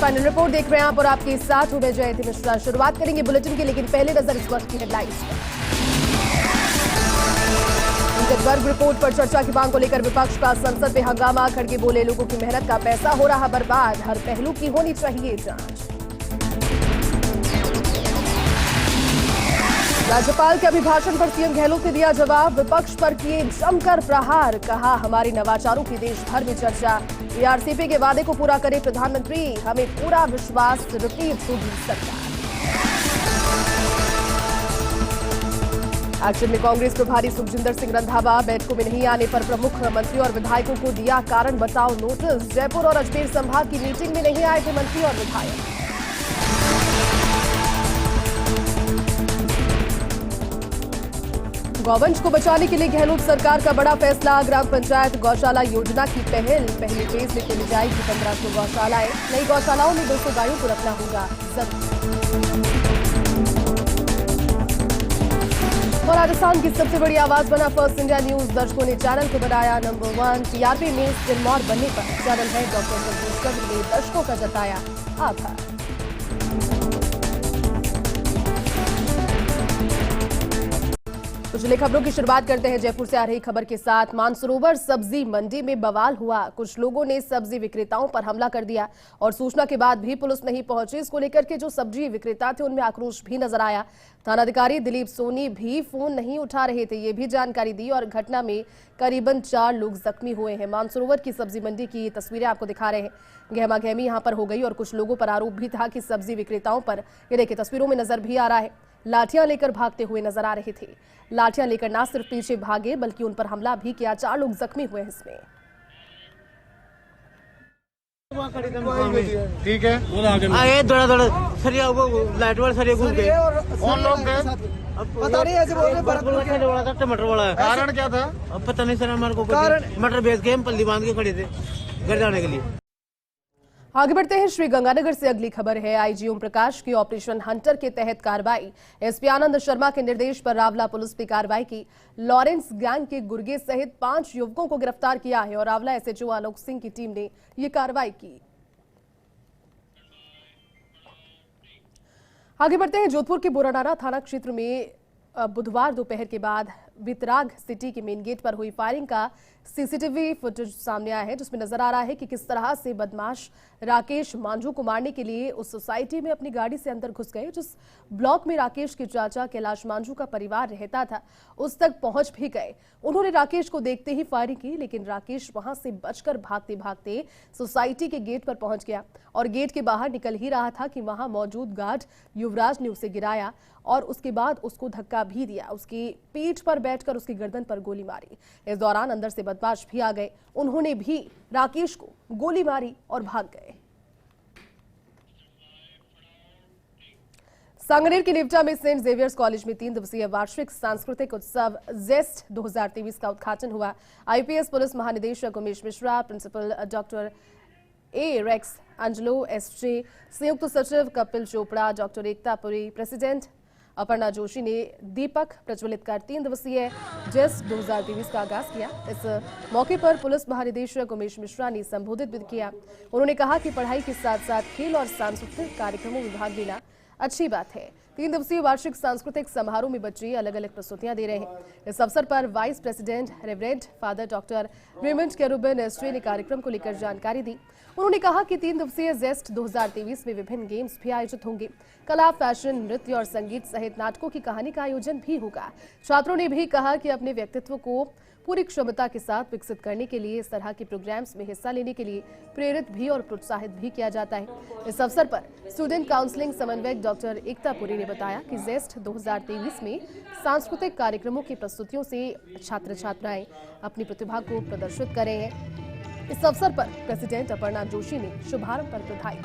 Final report देख रहे हैं आप और आपके साथ हूं मैं जयंती मिश्रा। शुरुआत करेंगे बुलेटिन की, लेकिन पहले नजर इस वक्त की हेडलाइंस पर। वर्ग रिपोर्ट पर चर्चा की मांग को लेकर विपक्ष का संसद में हंगामा। खड़गे बोले, लोगों की मेहनत का पैसा हो रहा बर्बाद, हर पहलू की होनी चाहिए जांच। राज्यपाल के अभिभाषण पर सीएम गहलोत ने दिया जवाब। विपक्ष पर किए जमकर प्रहार, कहा हमारे नवाचारों की देश भर में चर्चा। एआरसीपी के वादे को पूरा करे प्रधानमंत्री, हमें पूरा विश्वास, रिपीट होगी सरकार। एक्शन में कांग्रेस प्रभारी सुखजिंदर सिंह रंधावा, बैठकों में नहीं आने पर प्रमुख मंत्री और विधायकों को दिया कारण बताओ नोटिस। जयपुर और अजमेर संभाग की मीटिंग में नहीं आए थे मंत्री और विधायक। गौवंश को बचाने के लिए गहलोत सरकार का बड़ा फैसला। ग्राम पंचायत गौशाला योजना की पहले फेज में खोली जाएगी 1500 गौशालाएं। नई गौशालाओं में 200 गायों को रखना होगा जरूर। और राजस्थान की सबसे बड़ी आवाज बना फर्स्ट इंडिया न्यूज। दर्शकों ने चैनल को बनाया नंबर 1। टीआरपी में सिरमौर बनने पर चैनल है डॉक्टर संतोष चंद्र ने दर्शकों का जताया आभार। तो चलिए खबरों की शुरुआत करते हैं जयपुर से आ रही खबर के साथ। मानसरोवर सब्जी मंडी में बवाल हुआ। कुछ लोगों ने सब्जी विक्रेताओं पर हमला कर दिया और सूचना के बाद भी पुलिस नहीं पहुंची। इसको लेकर के जो सब्जी विक्रेता थे उनमें आक्रोश भी नजर आया। थानाधिकारी दिलीप सोनी भी फोन नहीं उठा रहे थे, ये भी जानकारी दी। और घटना में करीबन 4 लोग जख्मी हुए हैं। मानसरोवर की सब्जी मंडी की तस्वीरें आपको दिखा रहे हैं। गहमा गहमी यहां पर हो गई और कुछ लोगों पर आरोप भी था कि सब्जी विक्रेताओं पर, ये देखिए तस्वीरों में नजर भी आ रहा है, लाठियां लेकर भागते हुए नजर आ रहे थे। लाठियां लेकर ना सिर्फ पीछे भागे बल्कि उन पर हमला भी किया। 4 लोग जख्मी हुए हैं इसमें। ठीक है, सरिया लाइट वाला सरिया घूम गए कौन लोग गए? पता नहीं, ऐसे बोल रहे था टमाटर वाला। कारण क्या था? अब पता नहीं सर, हमारे को मटर बेच के हम पल्ली बांध के खड़े थे घर जाने के लिए। आगे बढ़ते हैं, श्री गंगानगर से अगली खबर है। आईजी ओम प्रकाश की ऑपरेशन हंटर के तहत कार्रवाई। एसपी आनंद शर्मा के निर्देश पर रावला पुलिस ने कार्रवाई की। लॉरेंस गैंग के गुर्गे सहित 5 युवकों को गिरफ्तार किया है और रावला एसएचओ आलोक सिंह की टीम ने यह कार्रवाई की। आगे बढ़ते हैं, जोधपुर के बोराडाना थाना क्षेत्र में बुधवार दोपहर के बाद वितराग सिटी के मेन गेट पर हुई फायरिंग का सीसीटीवी फुटेज सामने आया है, जिसमें नजर आ रहा है कि किस तरह से बदमाश राकेश मांझू को मारने के लिए उस सोसाइटी में अपनी गाड़ी से अंदर घुस गए। जिस ब्लॉक में राकेश के चाचा कैलाश मांझू का परिवार रहता था उस तक पहुंच भी गए। उन्होंने राकेश को देखते ही फायरिंग की, लेकिन राकेश वहां से बचकर भागते भागते सोसाइटी के गेट पर पहुंच गया और गेट के बाहर निकल ही रहा था कि वहां मौजूद गार्ड युवराज ने उसे गिराया और उसके बाद उसको धक्का भी दिया। उसकी पीठ पर बैठकर उसकी गर्दन पर गोली मारी। इस दौरान अंदर से बदमाश भी आ गए, उन्होंने भी राकेश को गोली मारी और भाग गए। सांगनेर के निवटा में सेंट जेवियर्स कॉलेज में 3 दिवसीय वार्षिक सांस्कृतिक उत्सव जेस्ट 2023 का उद्घाटन हुआ। आईपीएस पुलिस महानिदेशक Umesh Mishra, principal doctor A Rex Angelo SJ, संयुक्त सचिव कपिल चोपड़ा, डॉक्टर एकता पुरी, प्रेसिडेंट अपर्णा जोशी ने दीपक प्रज्वलित कर 3 दिवसीय जेस्ट 2023 का आगाज किया। इस मौके पर पुलिस महानिदेशक उमेश मिश्रा ने संबोधित भी किया। उन्होंने कहा कि पढ़ाई के साथ साथ खेल और सांस्कृतिक कार्यक्रमों में भाग लेना अच्छी बात है। 3 दिवसीय वार्षिक सांस्कृतिक समारोह में बच्चे अलग अलग प्रस्तुतियां दे रहे हैं। इस अवसर पर vice president reverend father doctor Raymond Kerubin Estre ने कार्यक्रम को लेकर जानकारी दी। उन्होंने कहा कि 3 दिवसीय जेस्ट 2023 में विभिन्न गेम्स भी आयोजित होंगे। कला, फैशन, नृत्य और संगीत सहित नाटकों की कहानी का आयोजन भी होगा। छात्रों ने भी कहा कि अपने व्यक्तित्व को पूरी क्षमता के साथ विकसित करने के लिए इस तरह के प्रोग्राम्स में हिस्सा लेने के लिए प्रेरित भी और प्रोत्साहित भी किया जाता है। इस अवसर पर स्टूडेंट काउंसलिंग समन्वयक डॉक्टर एकता पुरी ने बताया कि जेस्ट 2023 में सांस्कृतिक कार्यक्रमों की प्रस्तुतियों से छात्र छात्राएं अपनी प्रतिभा को प्रदर्शित कर रहे हैं। इस अवसर पर प्रेसिडेंट अपर्णा जोशी ने शुभारंभ पर बधाई।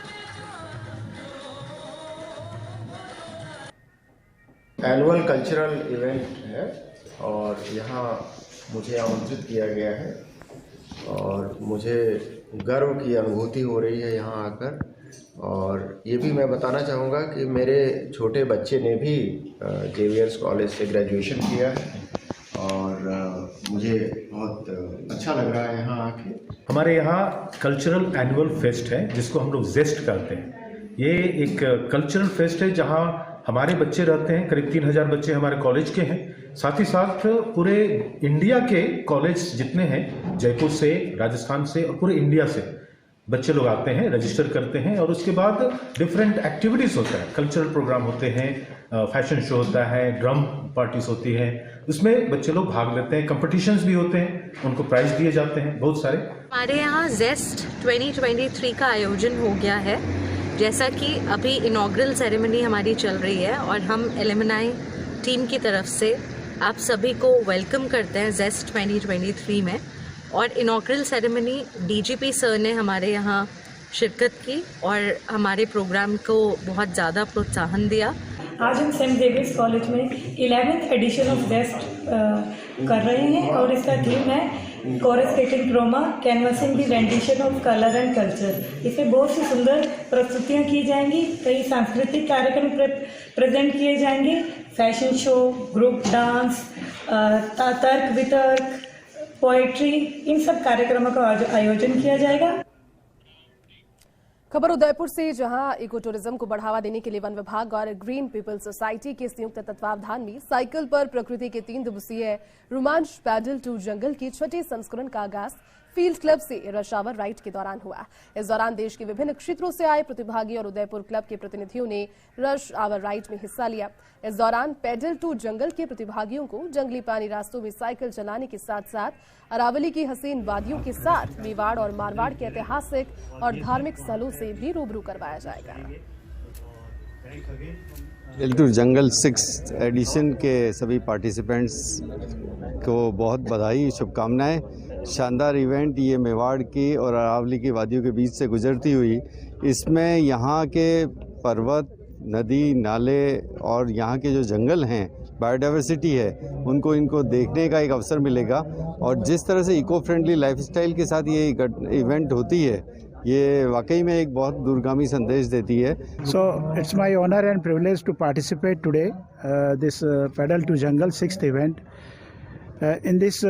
एनुअल कल्चरल इवेंट है और यहाँ मुझे आमंत्रित किया गया है और मुझे गर्व की अनुभूति हो रही है यहाँ आकर। और ये भी मैं बताना चाहूँगा कि मेरे छोटे बच्चे ने भी जेवियर्स कॉलेज से ग्रेजुएशन किया है और मुझे बहुत अच्छा लग रहा है यहाँ आके। हमारे यहाँ कल्चरल एनुअल फेस्ट है जिसको हम लोग जेस्ट करते हैं। ये एक कल्चरल फेस्ट है जहाँ हमारे बच्चे रहते हैं, करीब 3000 बच्चे हमारे कॉलेज के हैं। साथ ही साथ पूरे इंडिया के कॉलेज जितने हैं, जयपुर से, राजस्थान से और पूरे इंडिया से बच्चे लोग आते हैं, रजिस्टर करते हैं और उसके बाद डिफरेंट एक्टिविटीज़ होता है, कल्चरल प्रोग्राम होते हैं, फैशन शो होता है, ड्रम पार्टीज होती हैं, उसमें बच्चे लोग भाग लेते हैं, कंपटीशंस भी होते हैं, उनको प्राइज दिए जाते हैं बहुत सारे। हमारे यहाँ जेस्ट 2023 का आयोजन हो गया है। जैसा कि अभी इनॉग्रल सेरेमनी हमारी चल रही है और हम एलुमनाई टीम की तरफ से आप सभी को वेलकम करते हैं जेस्ट 2023 में। और इनॉग्रल सेरेमनी डीजीपी सर ने हमारे यहाँ शिरकत की और हमारे प्रोग्राम को बहुत ज़्यादा प्रोत्साहन दिया। आज हम सेंट जेवियर्स कॉलेज में 11th एडिशन ऑफ जेस्ट कर रहे हैं और इसका थीम है coruscating chroma canvassing the rendition of colour and culture. इसमें बहुत सी सुंदर प्रस्तुतियाँ की जाएंगी, कई सांस्कृतिक कार्यक्रम प्रेजेंट किए जाएंगे, फैशन शो, ग्रुप डांस, तर्क वितर्क, पोएट्री, इन सब कार्यक्रमों का आयोजन किया जाएगा। खबर उदयपुर से, जहां इको टूरिज्म को बढ़ावा देने के लिए वन विभाग और ग्रीन पीपल सोसाइटी के संयुक्त तत्वावधान में साइकिल पर प्रकृति के 3 दिवसीय रोमांच पैडल टू जंगल की 6ठी संस्करण का आगाज फील्ड क्लब से रश आवर राइड के दौरान हुआ। इस दौरान देश के विभिन्न क्षेत्रों से आए प्रतिभागी और उदयपुर क्लब के प्रतिनिधियों ने रश आवर राइड में हिस्सा लिया। इस दौरान पैडल टू जंगल के प्रतिभागियों को जंगली पानी रास्तों में साइकिल चलाने के साथ साथ अरावली की हसीन वादियों के साथ मेवाड़ और मारवाड़ के ऐतिहासिक और धार्मिक स्थलों से भी रूबरू करवाया जाएगा। Pedal to jungle 6th addition के सभी पार्टिसिपेंट्स को बहुत बधाई, शुभकामनाएं। शानदार इवेंट ये मेवाड़ की और अरावली की वादियों के बीच से गुजरती हुई, इसमें यहाँ के पर्वत, नदी, नाले और यहाँ के जो जंगल हैं, बायोडाइवर्सिटी है, इनको देखने का एक अवसर मिलेगा। और जिस तरह से इको फ्रेंडली लाइफस्टाइल के साथ ये इवेंट होती है, ये वाकई में एक बहुत दूरगामी संदेश देती है। So it's my honor and privilege to participate today this Pedal to Jungle 6th event. In this,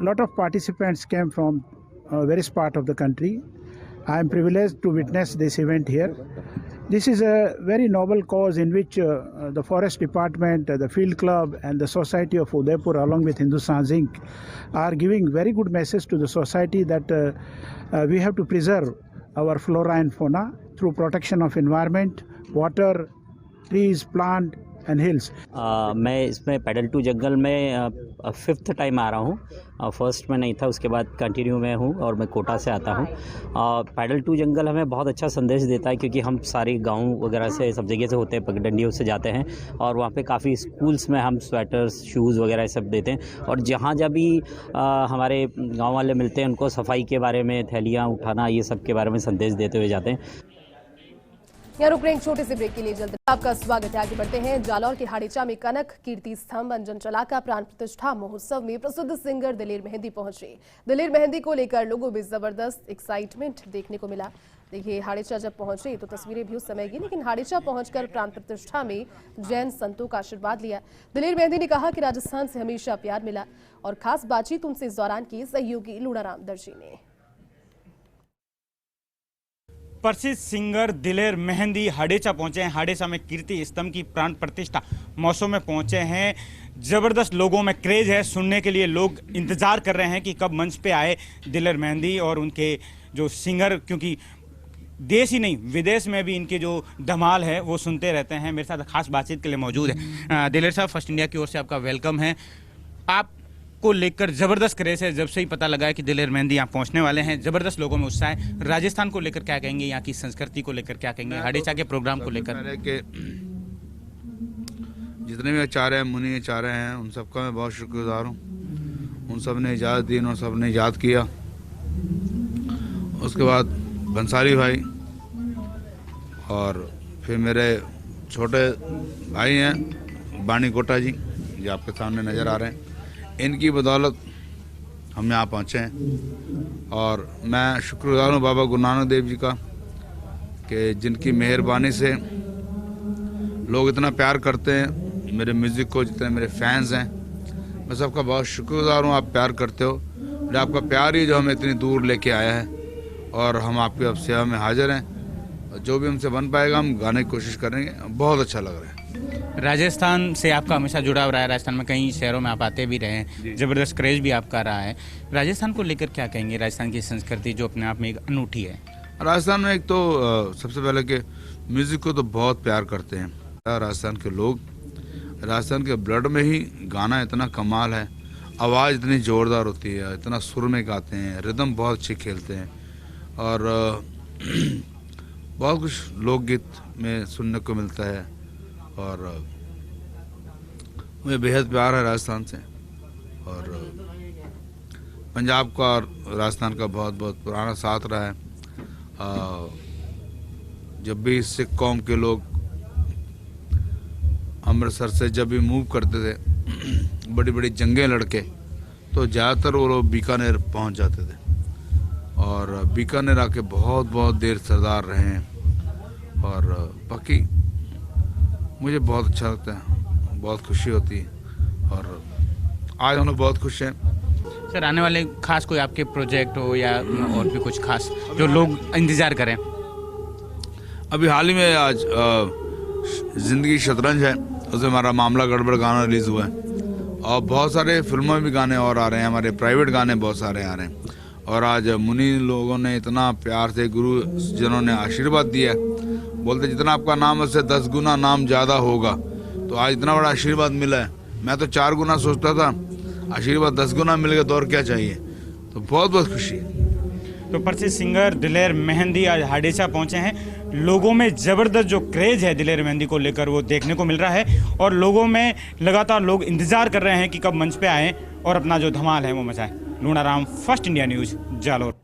lot of participants came from various part of the country. I am privileged to witness this event here. This is a very noble cause in which the Forest Department, the Field Club and the Society of Udaipur along with Hindustan Zinc are giving very good message to the society that we have to preserve our flora and fauna through protection of environment, water, trees, plant and hills. मैं इसमें pedal to जंगल में 5th time आ रहा हूँ। First में नहीं था, उसके बाद कंटिन्यू में हूँ और मैं कोटा से आता हूँ। पैडल टू जंगल हमें बहुत अच्छा संदेश देता है क्योंकि हम सारे गांव वगैरह से, सब जगह से होते हैं, पगडंडियों से जाते हैं और वहाँ पे काफ़ी स्कूल्स में हम स्वेटर्स, शूज़ वगैरह सब देते हैं। और जहाँ जब भी हमारे गाँव वाले मिलते हैं, उनको सफाई के बारे में, थैलियाँ उठाना, ये सब के बारे में संदेश देते हुए जाते हैं। यहाँ रुक रहे हैं एक छोटे से ब्रेक के लिए, जल्द आपका स्वागत है। आगे बढ़ते हैं। जालौर के हाड़ीचा में कनक कीर्ति स्तंभ अंजन चलाका प्राण प्रतिष्ठा महोत्सव में प्रसिद्ध सिंगर दिलेर मेहंदी पहुंचे। दिलेर मेहंदी को लेकर लोगों में जबरदस्त एक्साइटमेंट देखने को मिला। देखिए, हाड़ीचा जब पहुंचे तो तस्वीरें भी उस समय की, लेकिन हाड़ीचा पहुंचकर प्राण प्रतिष्ठा में जैन संतों का आशीर्वाद लिया। दिलेर मेहंदी ने कहा कि राजस्थान से हमेशा प्यार मिला और खास बातचीत उनसे इस दौरान की सहयोगी लूणाराम दर्जी ने। प्रसिद्ध सिंगर दिलेर मेहंदी हाड़ेचा पहुंचे हैं। हाड़ेचा में कीर्ति स्तंभ की प्राण प्रतिष्ठा महोत्सव में पहुंचे हैं। जबरदस्त लोगों में क्रेज है, सुनने के लिए लोग इंतजार कर रहे हैं कि कब मंच पे आए दिलेर मेहंदी और उनके जो सिंगर, क्योंकि देश ही नहीं विदेश में भी इनके जो धमाल है वो सुनते रहते हैं। मेरे साथ खास बातचीत के लिए मौजूद है दिलेर साहब। फर्स्ट इंडिया की ओर से आपका वेलकम है। आप को लेकर जबरदस्त क्रेज है, जब से ही पता लगा है कि दिलेर मेहंदी यहाँ पहुँचने वाले हैं। जबरदस्त लोगों में उत्साह है। राजस्थान को लेकर क्या कहेंगे, यहाँ की संस्कृति को लेकर क्या कहेंगे, हाड़ेचा के प्रोग्राम को लेकर? जितने भी आचार्य मुनि आचार्य हैं, उन सबका मैं बहुत शुक्रगुजार हूँ। उन सब ने इजाज़त दी, उन सब ने याद किया। उसके बाद बंसारी भाई और फिर मेरे छोटे भाई हैं बानी कोटा जी, जो आपके सामने नज़र आ रहे हैं। इनकी बदौलत हम यहाँ पहुँचे हैं और मैं शुक्रगुजार हूँ बाबा गुरु नानक देव जी का कि जिनकी मेहरबानी से लोग इतना प्यार करते हैं मेरे म्यूज़िक को। जितने मेरे फैंस हैं, मैं सबका बहुत शुक्रगुजार हूँ। आप प्यार करते हो जो आपका प्यार ही जो हमें इतनी दूर लेके आया है, और हम आपकी अब सेवा में हाजिर हैं। जो भी हमसे बन पाएगा हम गाने की कोशिश करेंगे। बहुत अच्छा लग रहा है। राजस्थान से आपका हमेशा जुड़ाव रहा है, राजस्थान में कई शहरों में आप आते भी रहे हैं, ज़बरदस्त क्रेज भी आपका रहा है। राजस्थान को लेकर क्या कहेंगे? राजस्थान की संस्कृति जो अपने आप में एक अनूठी है। राजस्थान में एक तो सबसे पहले कि म्यूज़िक को तो बहुत प्यार करते हैं राजस्थान के लोग। राजस्थान के ब्लड में ही गाना इतना कमाल है, आवाज़ इतनी ज़ोरदार होती है, इतना सुर में गाते हैं, रिदम बहुत अच्छी खेलते हैं, और बहुत कुछ लोकगीत में सुनने को मिलता है। और मुझे बेहद प्यार है राजस्थान से, और पंजाब का और राजस्थान का बहुत बहुत पुराना साथ रहा है। जब भी सिख कौम के लोग अमृतसर से जब भी मूव करते थे बड़ी बड़ी जंगें लड़के, तो ज़्यादातर वो लोग बीकानेर पहुंच जाते थे, और बीकानेर आके बहुत बहुत देर सरदार रहे हैं। और बाकी मुझे बहुत अच्छा लगता है, बहुत खुशी होती है, और आज हम लोग बहुत खुश हैं। सर, आने वाले खास कोई आपके प्रोजेक्ट हो या और भी कुछ खास जो लोग इंतज़ार करें? अभी हाल ही में आज ज़िंदगी शतरंज है, उसमें हमारा मामला गड़बड़ गाना रिलीज़ हुआ है, और बहुत सारे फिल्मों में भी गाने और आ रहे हैं, हमारे प्राइवेट गाने बहुत सारे आ रहे हैं। और आज मुनि लोगों ने इतना प्यार से, गुरु जनों ने आशीर्वाद दिया है, बोलते जितना आपका नाम है उससे 10 गुना नाम ज़्यादा होगा। तो आज इतना बड़ा आशीर्वाद मिला है। मैं तो 4 गुना सोचता था, आशीर्वाद 10 गुना मिल गया तो और क्या चाहिए। तो बहुत बहुत खुशी है। तो प्रसिद्ध सिंगर दिलेर मेहंदी आज हाडेचा पहुंचे हैं। लोगों में ज़बरदस्त जो क्रेज़ है दिलेर मेहंदी को लेकर वो देखने को मिल रहा है, और लोगों में लगातार लोग इंतज़ार कर रहे हैं कि कब मंच पे आएँ और अपना जो धमाल है वो मचाएं। Lunaram, first India news, Jalore.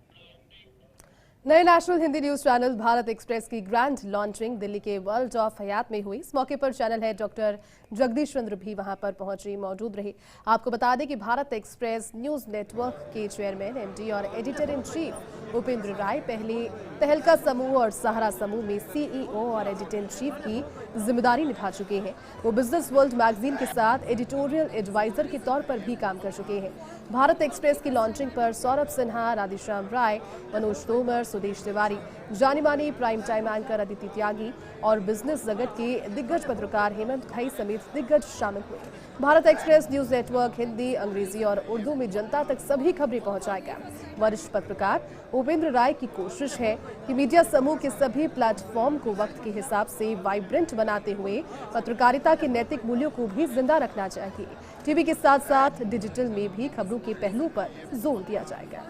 नए national Hindi news channel Bharat express की ग्रैंड लॉन्चिंग दिल्ली के वर्ल्ड ऑफ हयात में हुई। इस मौके पर channel head doctor Jagdish Chandra भी वहां पर मौजूद रहे। आपको बता दें कि भारत एक्सप्रेस न्यूज नेटवर्क के चेयरमैन, एमडी और editor in chief Upendra Rai पहले तहलका समूह और सहारा समूह में सीईओ और एडिटर इन चीफ की जिम्मेदारी निभा चुके हैं। वो बिजनेस वर्ल्ड मैगजीन के साथ एडिटोरियल एडवाइजर के तौर पर भी काम कर चुके हैं। भारत एक्सप्रेस की लॉन्चिंग पर सौरभ सिन्हा, राधेश्याम राय, मनोज तोमर, सुदेश तिवारी, जानी मानी प्राइम टाइम एंकर अदिति त्यागी और बिजनेस जगत के दिग्गज पत्रकार हेमंत घई समेत दिग्गज शामिल हुए। Bharat express news network Hindi, अंग्रेजी और उर्दू में जनता तक सभी खबरें पहुंचाएगा। वरिष्ठ पत्रकार उपेंद्र राय की कोशिश है कि मीडिया समूह के सभी प्लेटफॉर्म को वक्त के हिसाब से वाइब्रेंट बनाते हुए पत्रकारिता के नैतिक मूल्यों को भी जिंदा रखना चाहिए। टीवी के साथ साथ डिजिटल में भी खबरों के पहलू पर जोर दिया जाएगा।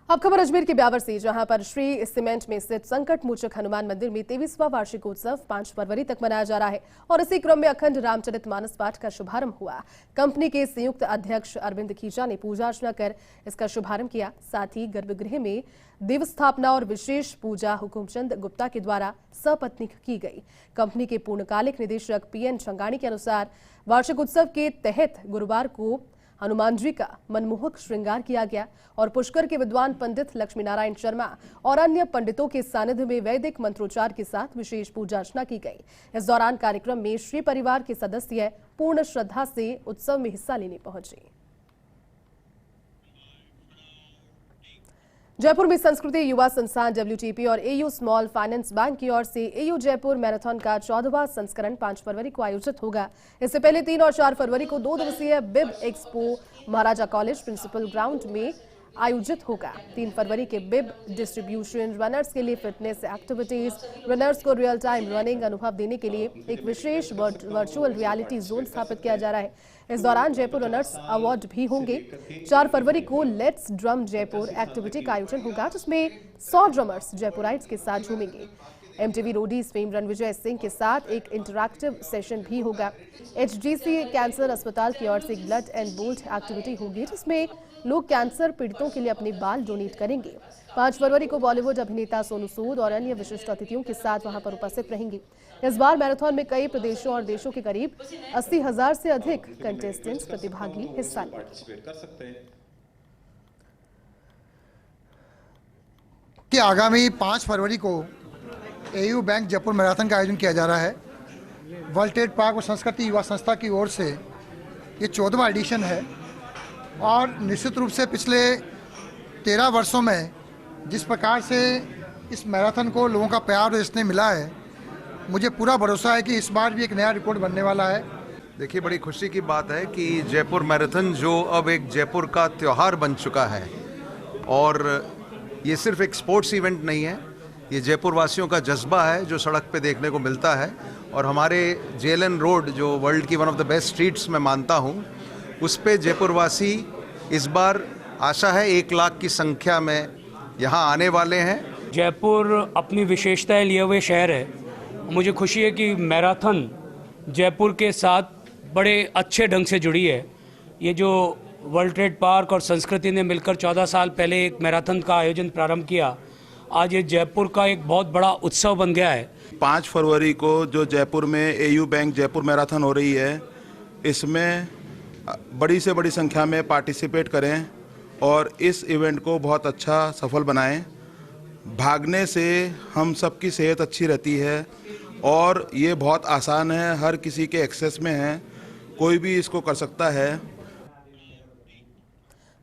अब खबर अजमेर के ब्यावर से, जहां पर श्री सीमेंट में स्थित संकट मोचक हनुमान मंदिर में 23वां वार्षिकोत्सव 5 फरवरी तक मनाया जा रहा है, और इसी क्रम में अखंड रामचरितमानस पाठ का शुभारंभ हुआ। कंपनी के संयुक्त अध्यक्ष अरविंद खीचा ने पूजा अर्चना कर इसका शुभारंभ किया। साथ ही गर्भगृह में देव स्थापना और विशेष पूजा हुकुमचंद गुप्ता के द्वारा सपत्नीक की गई। कंपनी के पूर्णकालिक निदेशक पीएन छंगाणी के अनुसार वार्षिक उत्सव के तहत गुरुवार को हनुमान जी का मनमोहक श्रृंगार किया गया और पुष्कर के विद्वान पंडित लक्ष्मी नारायण शर्मा और अन्य पंडितों के सानिध्य में वैदिक मंत्रोच्चार के साथ विशेष पूजा अर्चना की गई। इस दौरान कार्यक्रम में श्री परिवार के सदस्य पूर्ण श्रद्धा से उत्सव में हिस्सा लेने पहुंचे। जयपुर में संस्कृति युवा संस्थान WTP और AU स्मॉल फाइनेंस बैंक की ओर से AU जयपुर मैराथन का 14वां संस्करण 5 फरवरी को आयोजित होगा। इससे पहले 3 और 4 फरवरी को 2 दिवसीय बिब एक्सपो महाराजा कॉलेज प्रिंसिपल ग्राउंड में आयोजित होगा। 3 फरवरी के बिब डिस्ट्रीब्यूशन रनर्स के लिए फिटनेस एक्टिविटीज, रनर्स को रियल टाइम रनिंग अनुभव देने के लिए एक विशेष वर्चुअल रियलिटी जोन स्थापित किया जा रहा है। इस दौरान जयपुर रनर्स अवार्ड भी होंगे। 4 फरवरी को लेट्स ड्रम जयपुर एक्टिविटी का आयोजन होगा, जिसमें 100 ड्रमर्स जयपुराइट्स के साथ झूमेंगे। MTV Roadies fame Ranvijay Singh के साथ एक इंटरैक्टिव सेशन भी होगा। HGC कैंसर अस्पताल की ओर से एक ब्लड एंड बोल्ट एक्टिविटी होगी, जिसमें लोग कैंसर पीड़ितों के लिए अपने बाल डोनेट करेंगे। 5 फरवरी को बॉलीवुड अभिनेता सोनू सूद और अन्य विशिष्ट अतिथियों के साथ वहां पर उपस्थित रहेंगे। इस बार मैराथन में कई प्रदेशों और देशों के करीब 80,000 से अधिक कंटेस्टेंट्स प्रतिभागी हिस्सा लेंगे। कि आगामी 5 फरवरी को AU बैंक जयपुर मैराथन का आयोजन किया जा रहा है। वर्ल्ड ट्रेड पार्क और संस्कृति युवा संस्था की ओर से ये 14वां एडिशन है और निश्चित रूप से पिछले 13 वर्षों में जिस प्रकार से इस मैराथन को लोगों का प्यार और इसने मिला है, मुझे पूरा भरोसा है कि इस बार भी एक नया रिकॉर्ड बनने वाला है। देखिए, बड़ी खुशी की बात है कि जयपुर मैराथन जो अब एक जयपुर का त्यौहार बन चुका है, और ये सिर्फ एक स्पोर्ट्स इवेंट नहीं है, ये जयपुर वासियों का जज्बा है जो सड़क पे देखने को मिलता है। और हमारे जेएलएन रोड जो वर्ल्ड की one of the best streets मैं मानता हूँ, उस पे जयपुर वासी इस बार आशा है 1 लाख की संख्या में यहाँ आने वाले हैं। जयपुर अपनी विशेषताएं लिए हुए शहर है। मुझे खुशी है कि मैराथन जयपुर के साथ बड़े अच्छे ढंग से जुड़ी है। ये जो वर्ल्ड ट्रेड पार्क और संस्कृति ने मिलकर 14 साल पहले एक मैराथन का आयोजन प्रारंभ किया, आज ये जयपुर का एक बहुत बड़ा उत्सव बन गया है। 5 फरवरी को जो जयपुर में एयू बैंक जयपुर मैराथन हो रही है, इसमें बड़ी से बड़ी संख्या में पार्टिसिपेट करें और इस इवेंट को बहुत अच्छा सफल बनाएं। भागने से हम सबकी सेहत अच्छी रहती है और ये बहुत आसान है, हर किसी के एक्सेस में है, कोई भी इसको कर सकता है।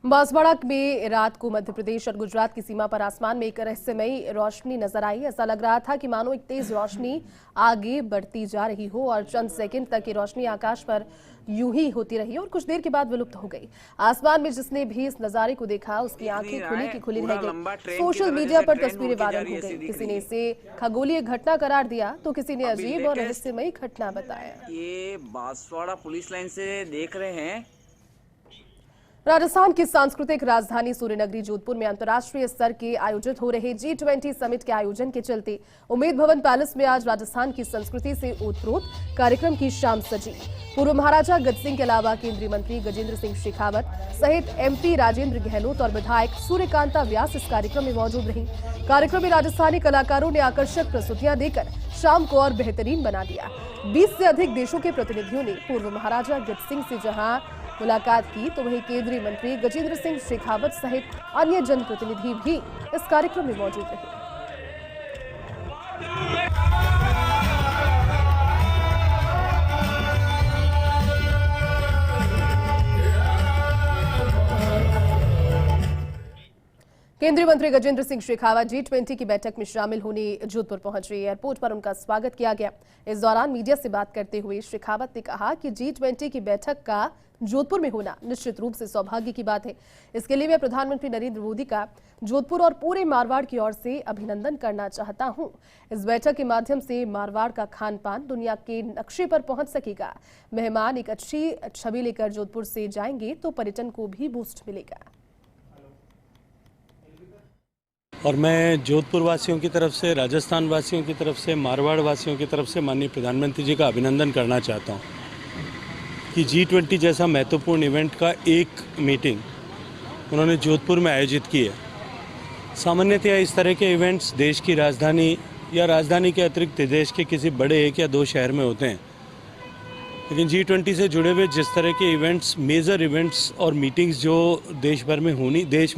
बांसवाड़ा में रात को मध्य प्रदेश और गुजरात की सीमा पर आसमान में एक रहस्यमयी रोशनी नजर आई। ऐसा लग रहा था कि मानो एक तेज रोशनी आगे बढ़ती जा रही हो और चंद सेकंड तक ये रोशनी आकाश पर यूं ही होती रही और कुछ देर के बाद विलुप्त हो गई। आसमान में जिसने भी इस नजारे को देखा, उसकी आंखें खुली की खुली रह गई। सोशल मीडिया पर तस्वीरें वायरल हो गई। किसी ने इसे खगोलीय घटना करार दिया तो किसी ने अजीब और रहस्यमयी घटना बताया। ये बांसवाड़ा पुलिस लाइन से देख रहे हैं। राजस्थान की सांस्कृतिक राजधानी सूर्यनगरी जोधपुर में अंतर्राष्ट्रीय स्तर के आयोजित हो रहे G20 समिट के आयोजन के चलते उम्मेद भवन पैलेस में आज राजस्थान की संस्कृति से ओतप्रोत कार्यक्रम की शाम सजी। पूर्व महाराजा गज सिंह के अलावा केंद्रीय मंत्री गजेंद्र सिंह शेखावत सहित MP राजेंद्र गहलोत और विधायक सूर्यकांता व्यास इस कार्यक्रम में मौजूद रही। कार्यक्रम में राजस्थानी कलाकारों ने आकर्षक प्रस्तुतियां देकर शाम को और बेहतरीन बना दिया। 20 से अधिक देशों के प्रतिनिधियों ने पूर्व महाराजा गज सिंह से जहां मुलाकात की, तो वहीं केंद्रीय मंत्री गजेंद्र सिंह शेखावत सहित अन्य जनप्रतिनिधि भी इस कार्यक्रम में मौजूद रहे। केंद्रीय मंत्री गजेंद्र सिंह शेखावत G20 की बैठक में शामिल होने जोधपुर पहुंचे। एयरपोर्ट पर उनका स्वागत किया गया। इस दौरान मीडिया से बात करते हुए शेखावत ने कहा कि G20 की बैठक का जोधपुर में होना निश्चित रूप से सौभाग्य की बात है। इसके लिए मैं प्रधानमंत्री नरेंद्र मोदी का जोधपुर और पूरे मारवाड़ की ओर से अभिनंदन करना चाहता हूं। इस बैठक के माध्यम से मारवाड़ का खान पान दुनिया के नक्शे पर पहुंच सकेगा। मेहमान एक अच्छी छवि लेकर जोधपुर से जाएंगे तो पर्यटन को भी बूस्ट मिलेगा। और मैं जोधपुर वासियों की तरफ से, राजस्थान वासियों की तरफ से, मारवाड़ वासियों की तरफ से माननीय प्रधानमंत्री जी का अभिनंदन करना चाहता हूं कि G20 जैसा महत्वपूर्ण इवेंट का एक मीटिंग उन्होंने जोधपुर में आयोजित की है। सामान्यतया इस तरह के इवेंट्स देश की राजधानी या राजधानी के अतिरिक्त देश के किसी बड़े 1 या 2 शहर में होते हैं, लेकिन G20 से जुड़े हुए जिस तरह के इवेंट्स, मेजर इवेंट्स और मीटिंग्स जो देश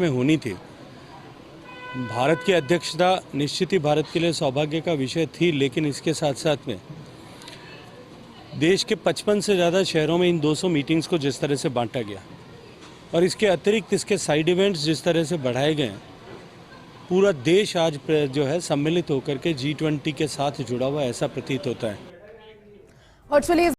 में होनी थी, भारत की अध्यक्षता निश्चित ही भारत के लिए सौभाग्य का विषय थी। लेकिन इसके साथ साथ में देश के 55 से ज़्यादा शहरों में इन 200 मीटिंग्स को जिस तरह से बांटा गया और इसके अतिरिक्त इसके साइड इवेंट्स जिस तरह से बढ़ाए गए, पूरा देश आज जो है सम्मिलित होकर के G20 के साथ जुड़ा हुआ ऐसा प्रतीत होता है। और चलिए